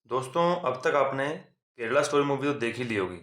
दोस्तों, अब तक आपने केरला स्टोरी मूवी तो देख ही ली होगी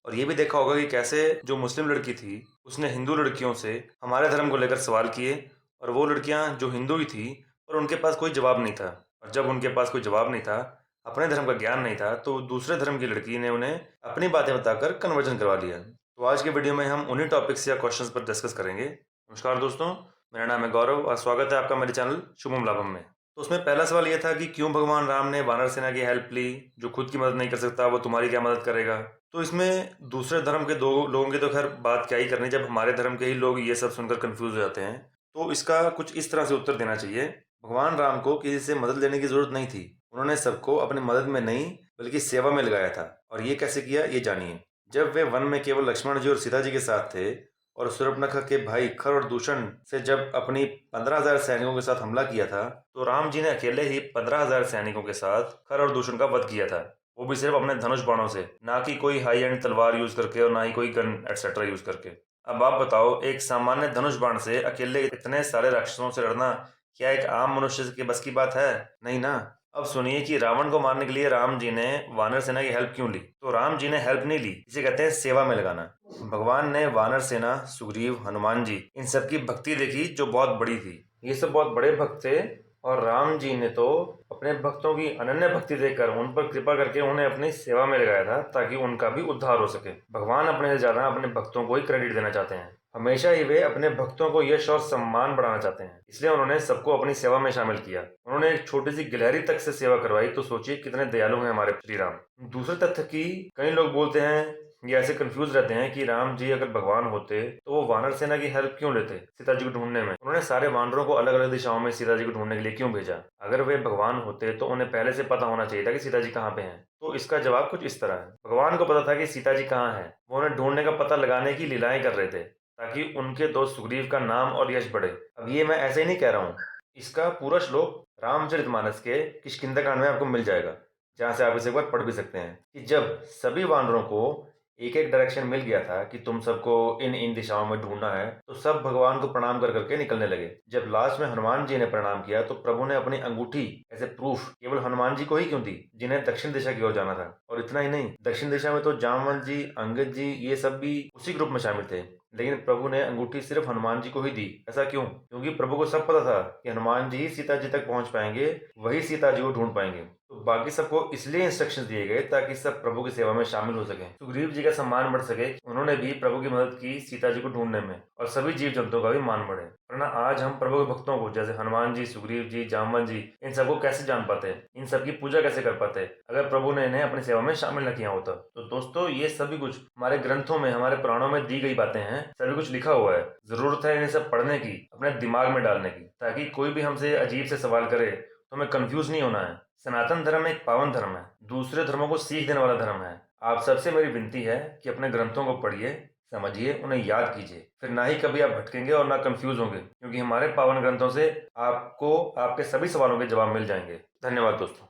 और ये भी देखा होगा कि कैसे जो मुस्लिम लड़की थी उसने हिंदू लड़कियों से हमारे धर्म को लेकर सवाल किए और वो लड़कियां जो हिंदू ही थी पर उनके पास कोई जवाब नहीं था। और जब उनके पास कोई जवाब नहीं था, अपने धर्म का ज्ञान नहीं था, तो दूसरे धर्म की लड़की ने उन्हें अपनी बातें बताकर कन्वर्जन करवा लिया। तो आज के वीडियो में हम उन्हीं टॉपिक्स या क्वेश्चंस पर डिस्कस करेंगे। नमस्कार दोस्तों, मेरा नाम है गौरव और स्वागत है आपका मेरे चैनल शुभम लाभम में। तो उसमें पहला सवाल ये था कि क्यों भगवान राम ने वानर सेना की हेल्प ली? जो खुद की मदद नहीं कर सकता वो तुम्हारी क्या मदद करेगा? तो इसमें दूसरे धर्म के दो लोगों की तो खैर बात क्या ही करनी, जब हमारे धर्म के ही लोग ये सब सुनकर कंफ्यूज हो जाते हैं। तो इसका कुछ इस तरह से उत्तर देना चाहिए। भगवान राम को किसी से मदद लेने की जरूरत नहीं थी। उन्होंने सबको अपनी मदद में नहीं बल्कि सेवा में लगाया था। और ये कैसे किया, ये जानिए। जब वे वन में केवल लक्ष्मण जी और सीता जी के साथ थे और सूर्पनखा के भाई खर और दूषण से जब अपनी 15,000 सैनिकों के साथ हमला किया था, तो राम जी ने अकेले ही 15,000 सैनिकों के साथ खर और दूषण का वध किया था। वो भी सिर्फ अपने धनुष बाणों से, ना कि कोई हाई एंड तलवार यूज करके और ना ही कोई गन एक्सेट्रा यूज करके। अब आप बताओ, एक सामान्य धनुष बाण से अकेले इतने सारे राक्षसों से लड़ना क्या एक आम मनुष्य के बस की बात है? नहीं ना। अब सुनिए कि रावण को मारने के लिए राम जी ने वानर सेना की हेल्प क्यों ली। तो राम जी ने हेल्प नहीं ली, इसे कहते हैं सेवा में लगाना। भगवान ने वानर सेना, सुग्रीव, हनुमान जी, इन सबकी भक्ति देखी जो बहुत बड़ी थी। ये सब बहुत बड़े भक्त थे और राम जी ने तो अपने भक्तों की अनन्य भक्ति देखकर उन पर कृपा करके उन्हें अपनी सेवा में लगाया था ताकि उनका भी उद्धार हो सके। भगवान अपने से ज्यादा अपने भक्तों को ही क्रेडिट देना चाहते हैं। हमेशा ही वे अपने भक्तों को यश और सम्मान बढ़ाना चाहते हैं, इसलिए उन्होंने सबको अपनी सेवा में शामिल किया। उन्होंने एक छोटी सी गिलहरी तक से सेवा करवाई, तो सोचिए कितने दयालु हैं हमारे श्री राम। दूसरे तथ्य की कई लोग बोलते हैं, ये ऐसे कंफ्यूज रहते हैं कि राम जी अगर भगवान होते तो वो वानर सेना की हेल्प क्यों लेते सीता जी को ढूंढने में? उन्होंने सारे वानरों को अलग अलग दिशाओं में सीता जी को ढूंढने के लिए क्यों भेजा? अगर वे भगवान होते तो उन्हें पहले से पता होना चाहिए था कि सीता जी कहाँ पे हैं। तो इसका जवाब कुछ इस तरह है। भगवान को पता था कि सीता जी कहाँ है। वो उन्हें ढूंढने का पता लगाने की लीलाएं कर रहे थे ताकि उनके दोस्त सुग्रीव का नाम और यश बढ़े। अब ये मैं ऐसे ही नहीं कह रहा हूँ, इसका पूरा श्लोक रामचरितमानस के किष्किंधा कांड में आपको मिल जाएगा, जहाँ से आप इसे एक बार पढ़ भी सकते हैं कि जब सभी वानरों को एक एक डायरेक्शन मिल गया था कि तुम सबको इन इन दिशाओं में ढूंढना है, तो सब भगवान को प्रणाम कर करके निकलने लगे। जब लास्ट में हनुमान जी ने प्रणाम किया तो प्रभु ने अपनी अंगूठी ऐसे प्रूफ केवल हनुमान जी को ही क्यों दी, जिन्हें दक्षिण दिशा की ओर जाना था। और इतना ही नहीं, दक्षिण दिशा में तो जामवंत जी, अंगद जी, ये सब भी उसी ग्रुप में शामिल थे, लेकिन प्रभु ने अंगूठी सिर्फ हनुमान जी को ही दी। ऐसा क्यों? क्योंकि प्रभु को सब पता था कि हनुमान जी ही सीता जी तक पहुंच पाएंगे, वही सीता जी को ढूंढ पाएंगे। तो बाकी सबको इसलिए इंस्ट्रक्शंस दिए गए ताकि सब प्रभु की सेवा में शामिल हो सके, सुग्रीव जी का सम्मान बढ़ सके, उन्होंने भी प्रभु की मदद की सीता जी को ढूंढने में, और सभी जीव जंतुओं का भी मान बढ़े। वरना आज हम प्रभु के भक्तों को जैसे हनुमान जी, सुग्रीव जी, जामवंत जी, इन सबको कैसे जान पाते, इन सबकी पूजा कैसे कर पाते अगर प्रभु ने इन्हें अपनी सेवा में शामिल न किया होता। तो दोस्तों, ये सभी कुछ हमारे ग्रंथों में, हमारे पुराणों में दी गई बातें हैं, सभी कुछ लिखा हुआ है। जरूरत है इन्हें सब पढ़ने की, अपने दिमाग में डालने की, ताकि कोई भी हमसे अजीब से सवाल करे तो हमें कंफ्यूज नहीं होना है। सनातन धर्म एक पावन धर्म है, दूसरे धर्मों को सीख देने वाला धर्म है। आप सबसे मेरी विनती है कि अपने ग्रंथों को पढ़िए, समझिए, उन्हें याद कीजिए, फिर ना ही कभी आप भटकेंगे और ना कंफ्यूज होंगे, क्योंकि हमारे पावन ग्रंथों से आपको आपके सभी सवालों के जवाब मिल जाएंगे। धन्यवाद दोस्तों।